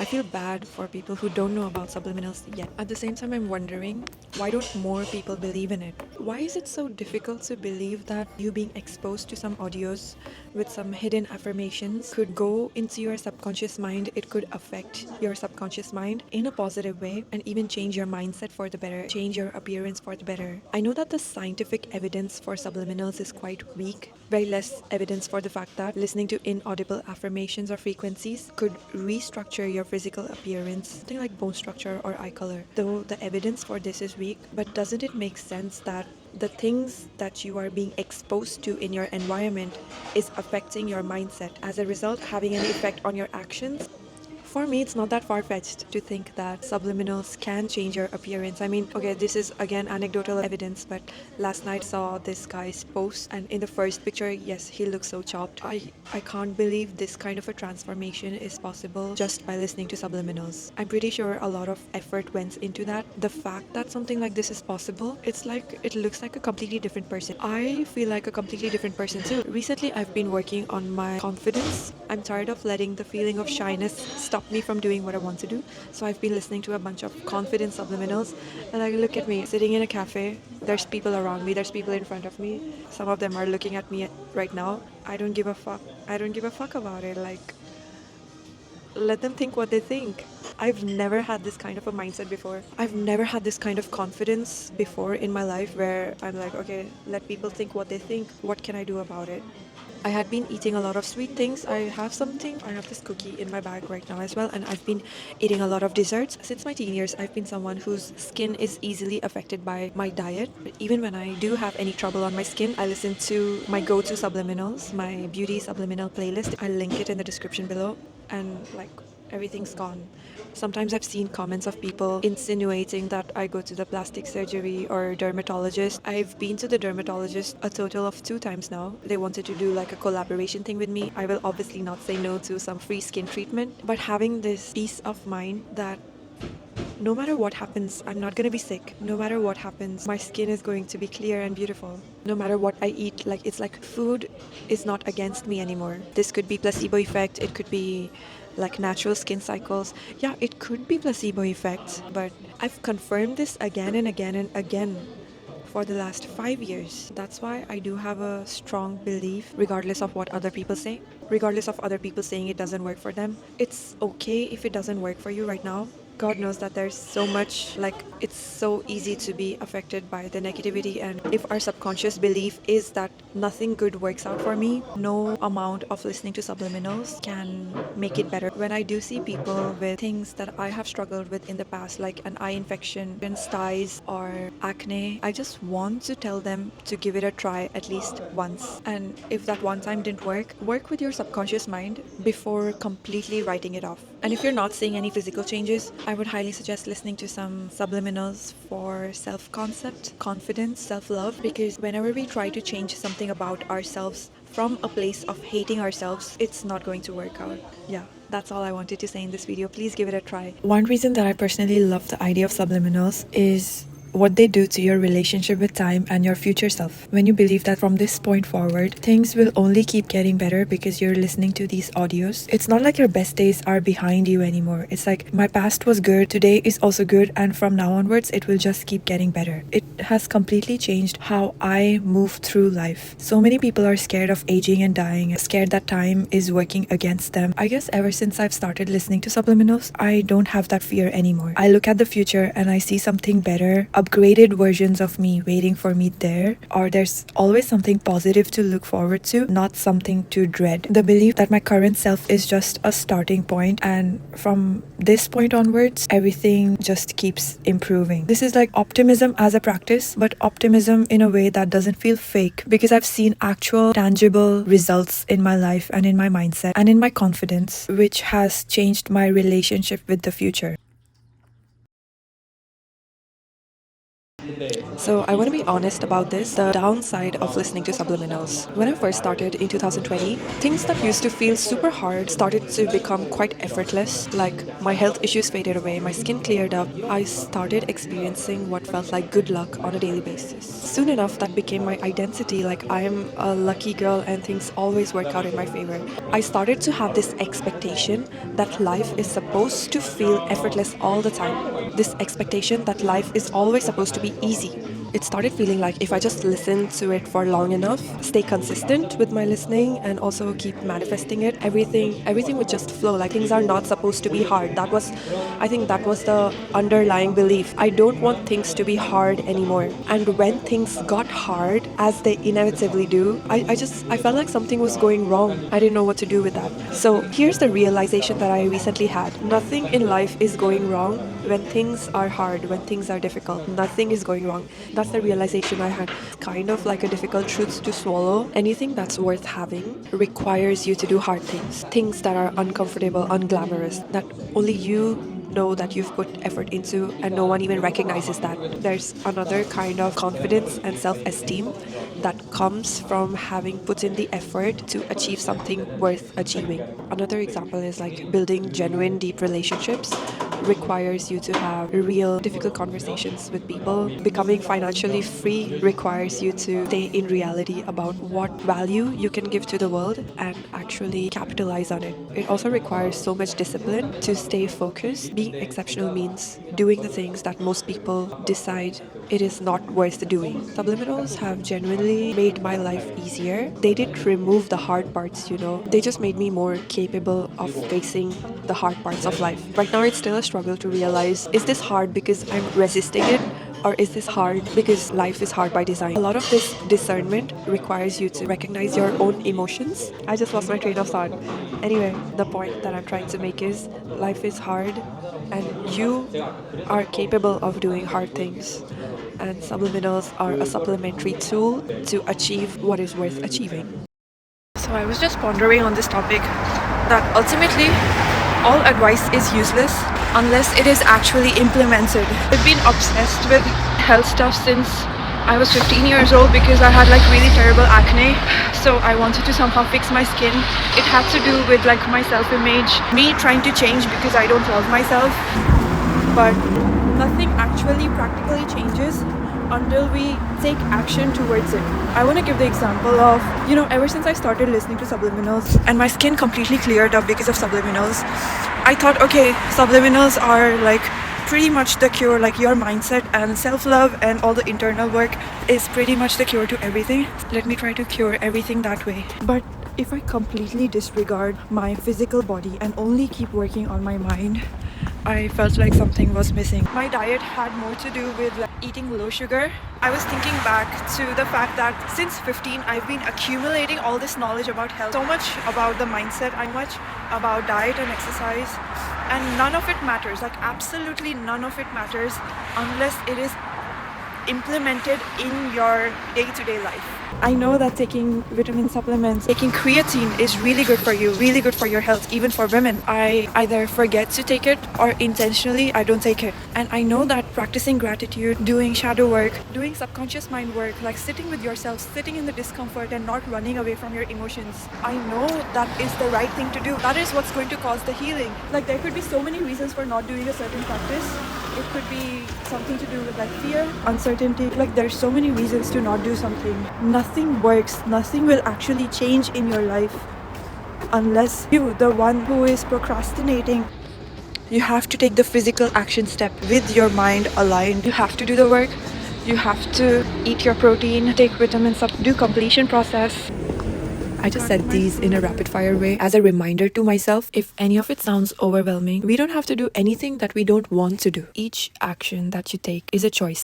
I feel bad for people who don't know about subliminals yet. At the same time, I'm wondering, why don't more people believe in it? Why is it so difficult to believe that you being exposed to some audios with some hidden affirmations could go into your subconscious mind? It could affect your subconscious mind in a positive way and even change your mindset for the better, change your appearance for the better. I know that the scientific evidence for subliminals is quite weak, very less evidence for the fact that listening to inaudible affirmations or frequencies could restructure your physical appearance, something like bone structure or eye color. Though the evidence for this is weak, but doesn't it make sense that the things that you are being exposed to in your environment is affecting your mindset, as a result having an effect on your actions? For me, it's not that far-fetched to think that subliminals can change your appearance. I mean, okay, this is again anecdotal evidence, but last night saw this guy's post, and in the first picture, yes, he looks so chopped. I can't believe this kind of a transformation is possible just by listening to subliminals. I'm pretty sure a lot of effort went into that. The fact that something like this is possible, it's like it looks like a completely different person. I feel like a completely different person too. Recently, I've been working on my confidence. I'm tired of letting the feeling of shyness stop me from doing what I want to do. So I've been listening to a bunch of confidence subliminals. And like, look at me, sitting in a cafe. There's people around me. There's people in front of me. Some of them are looking at me right now. I don't give a fuck. I don't give a fuck about it. Like, let them think what they think. I've never had this kind of a mindset before. I've never had this kind of confidence before in my life where I'm like, okay, let people think what they think. What can I do about it? I had been eating a lot of sweet things. I have this cookie in my bag right now as well, and I've been eating a lot of desserts. Since my teen years, I've been someone whose skin is easily affected by my diet. But even when I do have any trouble on my skin, I listen to my go-to subliminals, my beauty subliminal playlist. I link it in the description below, and like, everything's gone. Sometimes I've seen comments of people insinuating that I go to the plastic surgery or dermatologist. I've been to the dermatologist a total of 2 times now. They wanted to do like a collaboration thing with me. I will obviously not say no to some free skin treatment, but having this peace of mind that no matter what happens, I'm not gonna be sick. No matter what happens, my skin is going to be clear and beautiful. No matter what I eat, like, it's like food is not against me anymore. This could be placebo effect, it could be like natural skin cycles. Yeah, it could be placebo effect, but I've confirmed this again and again and again for the last 5 years. That's why I do have a strong belief, regardless of what other people say, regardless of other people saying it doesn't work for them. It's okay if it doesn't work for you right now. God knows that there's so much, like, it's so easy to be affected by the negativity, and if our subconscious belief is that nothing good works out for me, no amount of listening to subliminals can make it better. When I do see people with things that I have struggled with in the past, like an eye infection, styes, or acne, I just want to tell them to give it a try at least once. And if that one time didn't work with your subconscious mind before completely writing it off. And if you're not seeing any physical changes, I would highly suggest listening to some subliminals for self-concept, confidence, self-love, because whenever we try to change something about ourselves from a place of hating ourselves, it's not going to work out. Yeah, that's all I wanted to say in this video. Please give it a try. One reason that I personally love the idea of subliminals is what they do to your relationship with time and your future self. When you believe that from this point forward, things will only keep getting better because you're listening to these audios, it's not like your best days are behind you anymore. It's like, my past was good, today is also good, and from now onwards, it will just keep getting better. It has completely changed how I move through life. So many people are scared of aging and dying, scared that time is working against them. I guess ever since I've started listening to subliminals, I don't have that fear anymore. I look at the future and I see something better, upgraded versions of me waiting for me there, or there's always something positive to look forward to, not something to dread. The belief that my current self is just a starting point, and from this point onwards, everything just keeps improving. This is like optimism as a practice, but optimism in a way that doesn't feel fake, because I've seen actual tangible results in my life and in my mindset and in my confidence, which has changed my relationship with the future. So I want to be honest about this, the downside of listening to subliminals. When I first started in 2020, things that used to feel super hard started to become quite effortless. Like my health issues faded away, my skin cleared up. I started experiencing what felt like good luck on a daily basis. Soon enough, that became my identity. Like I am a lucky girl and things always work out in my favor. I started to have this expectation that life is supposed to feel effortless all the time. This expectation that life is always supposed to be easy. It started feeling like if I just listen to it for long enough, stay consistent with my listening and also keep manifesting it, everything would just flow. Like things are not supposed to be hard. I think that was the underlying belief. I don't want things to be hard anymore. And when things got hard, as they inevitably do, I felt like something was going wrong. I didn't know what to do with that. So here's the realization that I recently had. Nothing in life is going wrong when things are hard, when things are difficult. Nothing is going wrong. That's the realization I had. Kind of like a difficult truth to swallow. Anything that's worth having requires you to do hard things. Things that are uncomfortable, unglamorous, that only you know that you've put effort into and no one even recognizes that. There's another kind of confidence and self-esteem that comes from having put in the effort to achieve something worth achieving. Another example is like building genuine deep relationships requires you to have real difficult conversations with people. Becoming financially free requires you to stay in reality about what value you can give to the world and actually capitalize on it. It also requires so much discipline to stay focused. Being exceptional means doing the things that most people decide it is not worth doing. Subliminals have genuinely made my life easier. They didn't remove the hard parts, They just made me more capable of facing the hard parts of life. Right now, it's still a struggle to realize, is this hard because I'm resisting it? Or is this hard because life is hard by design? A lot of this discernment requires you to recognize your own emotions. I just lost my train of thought. Anyway, the point that I'm trying to make is life is hard and you are capable of doing hard things. And subliminals are a supplementary tool to achieve what is worth achieving. So I was just pondering on this topic that ultimately all advice is useless unless it is actually implemented. I've been obsessed with health stuff since I was 15 years old because I had like really terrible acne. So I wanted to somehow fix my skin. It had to do with like my self-image, me trying to change because I don't love myself. But nothing actually practically changes until we take action towards it. I want to give the example of, ever since I started listening to subliminals and my skin completely cleared up because of subliminals, I thought, okay, subliminals are like pretty much the cure, like your mindset and self-love and all the internal work is pretty much the cure to everything. Let me try to cure everything that way. But if I completely disregard my physical body and only keep working on my mind, I felt like something was missing. My diet had more to do with eating low sugar. I was thinking back to the fact that since 15, I've been accumulating all this knowledge about health, so much about the mindset, so much about diet and exercise, and none of it matters, like absolutely none of it matters unless it is implemented in your day-to-day life. I know that taking vitamin supplements, taking creatine is really good for you, really good for your health, even for women. I either forget to take it or intentionally I don't take it. And I know that practicing gratitude, doing shadow work, doing subconscious mind work, like sitting with yourself, sitting in the discomfort and not running away from your emotions, I know that is the right thing to do. That is what's going to cause the healing. Like there could be so many reasons for not doing a certain practice. It could be something to do with like fear, uncertainty. Like there's so many reasons to not do something. Nothing works. Nothing will actually change in your life unless you, the one who is procrastinating, you have to take the physical action step with your mind aligned. You have to do the work. You have to eat your protein, take vitamins up, do completion process. I just said these in a rapid fire way as a reminder to myself, if any of it sounds overwhelming, we don't have to do anything that we don't want to do. Each action that you take is a choice.